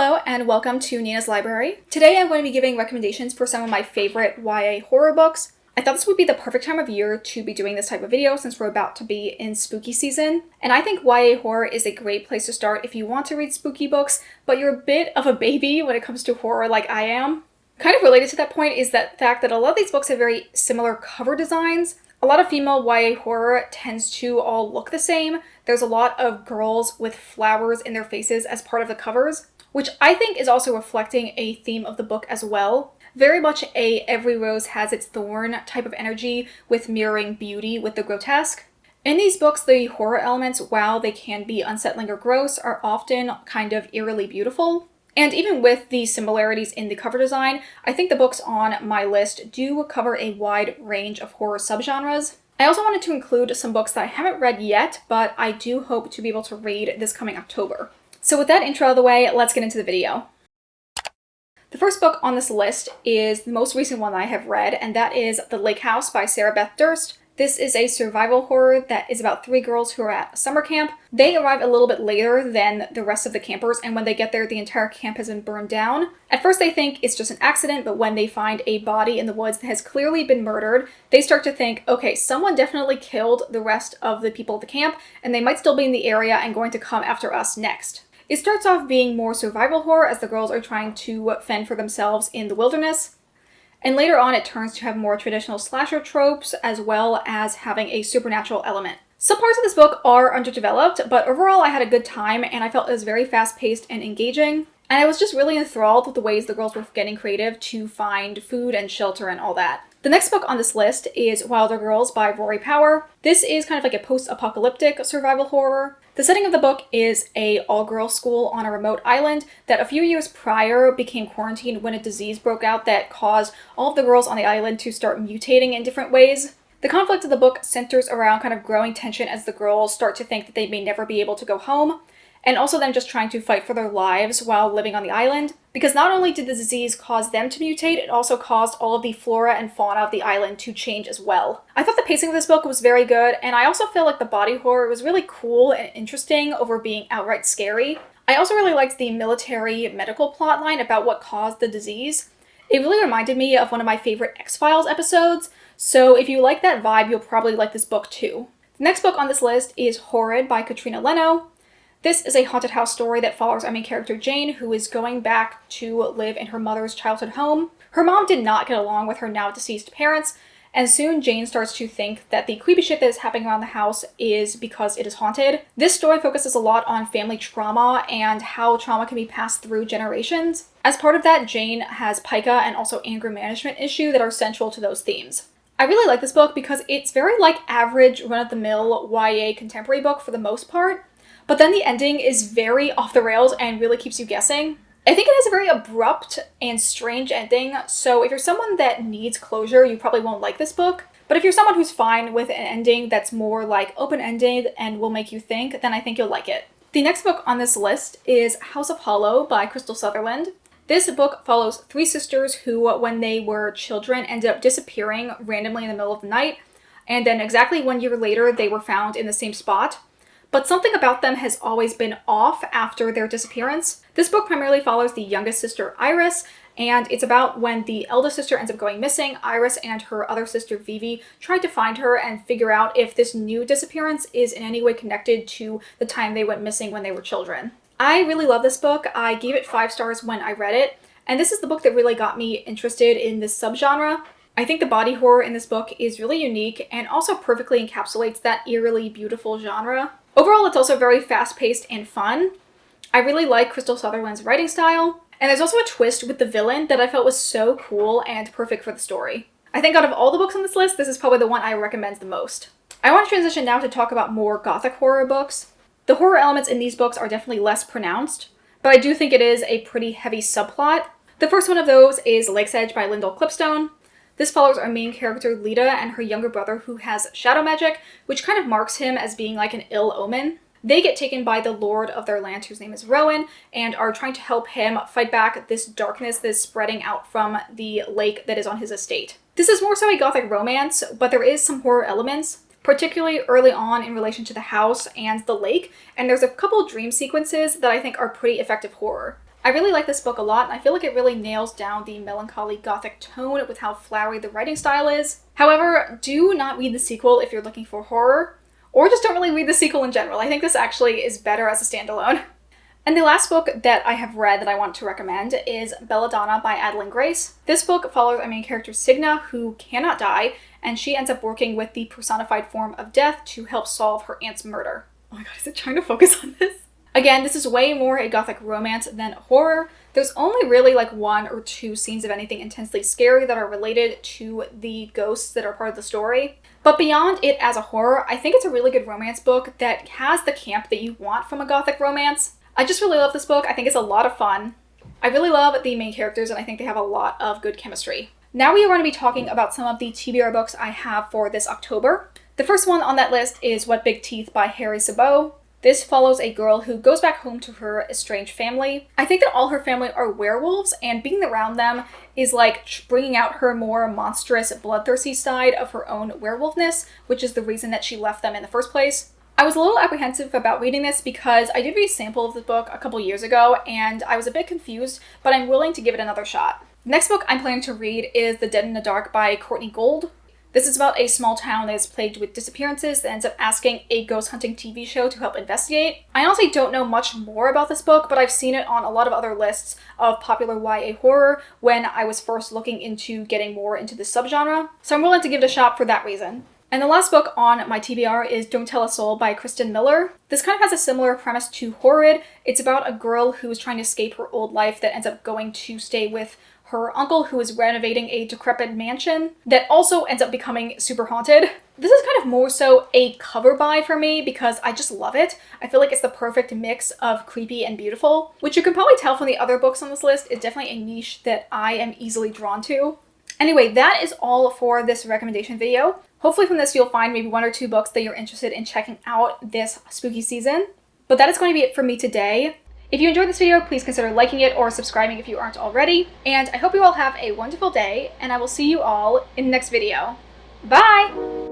Hello and welcome to Nina's Library. Today I'm going to be giving recommendations for some of my favorite YA horror books. I thought this would be the perfect time of year to be doing this type of video since we're about to be in spooky season. And I think YA horror is a great place to start if you want to read spooky books, but you're a bit of a baby when it comes to horror like I am. Kind of related to that point is that fact that a lot of these books have very similar cover designs. A lot of female YA horror tends to all look the same. There's a lot of girls with flowers in their faces as part of the covers, which I think is also reflecting a theme of the book as well. Very much a every rose has its thorn type of energy with mirroring beauty with the grotesque. In these books, the horror elements, while they can be unsettling or gross, are often kind of eerily beautiful. And even with the similarities in the cover design, I think the books on my list do cover a wide range of horror subgenres. I also wanted to include some books that I haven't read yet, but I do hope to be able to read this coming October. So with that intro out of the way, let's get into the video. The first book on this list is the most recent one that I have read, and that is The Lake House by Sarah Beth Durst. This is a survival horror that is about 3 girls who are at a summer camp. They arrive a little bit later than the rest of the campers, and when they get there, the entire camp has been burned down. At first they think it's just an accident, but when they find a body in the woods that has clearly been murdered, they start to think, okay, someone definitely killed the rest of the people at the camp, and they might still be in the area and going to come after us next. It starts off being more survival horror as the girls are trying to fend for themselves in the wilderness. And later on, it turns to have more traditional slasher tropes, as well as having a supernatural element. Some parts of this book are underdeveloped, but overall I had a good time, and I felt it was very fast-paced and engaging. And I was just really enthralled with the ways the girls were getting creative to find food and shelter and all that. The next book on this list is Wilder Girls by Rory Power. This is kind of like a post-apocalyptic survival horror. The setting of the book is a all-girls school on a remote island that a few years prior became quarantined when a disease broke out that caused all of the girls on the island to start mutating in different ways. The conflict of the book centers around kind of growing tension as the girls start to think that they may never be able to go home, and also them just trying to fight for their lives while living on the island. Because not only did the disease cause them to mutate, it also caused all of the flora and fauna of the island to change as well. I thought the pacing of this book was very good, and I also feel like the body horror was really cool and interesting over being outright scary. I also really liked the military medical plotline about what caused the disease. It really reminded me of one of my favorite X-Files episodes, so if you like that vibe, you'll probably like this book too. The next book on this list is Horrid by Katrina Leno. This is a haunted house story that follows our main character Jane, who is going back to live in her mother's childhood home. Her mom did not get along with her now deceased parents, and soon Jane starts to think that the creepy shit that is happening around the house is because it is haunted. This story focuses a lot on family trauma and how trauma can be passed through generations. As part of that, Jane has pica and also anger management issues that are central to those themes. I really like this book because it's very like average run-of-the-mill YA contemporary book for the most part. But then the ending is very off the rails and really keeps you guessing. I think it has a very abrupt and strange ending, so if you're someone that needs closure, you probably won't like this book. But if you're someone who's fine with an ending that's more like open-ended and will make you think, then I think you'll like it. The next book on this list is House of Hollow by Crystal Sutherland. This book follows 3 sisters who, when they were children, ended up disappearing randomly in the middle of the night, and then exactly 1 year later, they were found in the same spot. But something about them has always been off after their disappearance. This book primarily follows the youngest sister, Iris, and it's about when the eldest sister ends up going missing. Iris and her other sister, Vivi, try to find her and figure out if this new disappearance is in any way connected to the time they went missing when they were children. I really love this book. I gave it 5 stars when I read it, and this is the book that really got me interested in this subgenre. I think the body horror in this book is really unique and also perfectly encapsulates that eerily beautiful genre. Overall, it's also very fast-paced and fun. I really like Crystal Sutherland's writing style, and there's also a twist with the villain that I felt was so cool and perfect for the story. I think out of all the books on this list, this is probably the one I recommend the most. I want to transition now to talk about more gothic horror books. The horror elements in these books are definitely less pronounced, but I do think it is a pretty heavy subplot. The first one of those is Lake's Edge by Lyndall Clipstone. This follows our main character, Lita, and her younger brother who has shadow magic, which kind of marks him as being like an ill omen. They get taken by the lord of their land, whose name is Rowan, and are trying to help him fight back this darkness that is spreading out from the lake that is on his estate. This is more so a gothic romance, but there is some horror elements, particularly early on in relation to the house and the lake, and there's a couple dream sequences that I think are pretty effective horror. I really like this book a lot, and I feel like it really nails down the melancholy gothic tone with how flowery the writing style is. However, do not read the sequel if you're looking for horror, or just don't really read the sequel in general. I think this actually is better as a standalone. And the last book that I have read that I want to recommend is Belladonna by Adeline Grace. This book follows our main character Signa, who cannot die, and she ends up working with the personified form of death to help solve her aunt's murder. Oh my god, is it trying to focus on this? Again, this is way more a gothic romance than horror. There's only really like 1 or 2 scenes of anything intensely scary that are related to the ghosts that are part of the story. But beyond it as a horror, I think it's a really good romance book that has the camp that you want from a gothic romance. I just really love this book. I think it's a lot of fun. I really love the main characters, and I think they have a lot of good chemistry. Now we are going to be talking about some of the TBR books I have for this October. The first one on that list is What Big Teeth by Harry Sabot. This follows a girl who goes back home to her estranged family. I think that all her family are werewolves, and being around them is like bringing out her more monstrous, bloodthirsty side of her own werewolfness, which is the reason that she left them in the first place. I was a little apprehensive about reading this because I did read a sample of the book a couple years ago, and I was a bit confused, but I'm willing to give it another shot. The next book I'm planning to read is The Dead in the Dark by Courtney Gold. This is about a small town that is plagued with disappearances that ends up asking a ghost hunting TV show to help investigate. I honestly don't know much more about this book, but I've seen it on a lot of other lists of popular YA horror when I was first looking into getting more into the subgenre, so I'm willing to give it a shot for that reason. And the last book on my TBR is Don't Tell a Soul by Kristen Miller. This kind of has a similar premise to Horrid. It's about a girl who is trying to escape her old life that ends up going to stay with her uncle, who is renovating a decrepit mansion that also ends up becoming super haunted. This is kind of more so a cover buy for me because I just love it. I feel like it's the perfect mix of creepy and beautiful, which you can probably tell from the other books on this list is definitely a niche that I am easily drawn to. Anyway, that is all for this recommendation video. Hopefully from this you'll find maybe 1 or 2 books that you're interested in checking out this spooky season. But that is going to be it for me today. If you enjoyed this video, please consider liking it or subscribing if you aren't already. And I hope you all have a wonderful day, and I will see you all in the next video. Bye!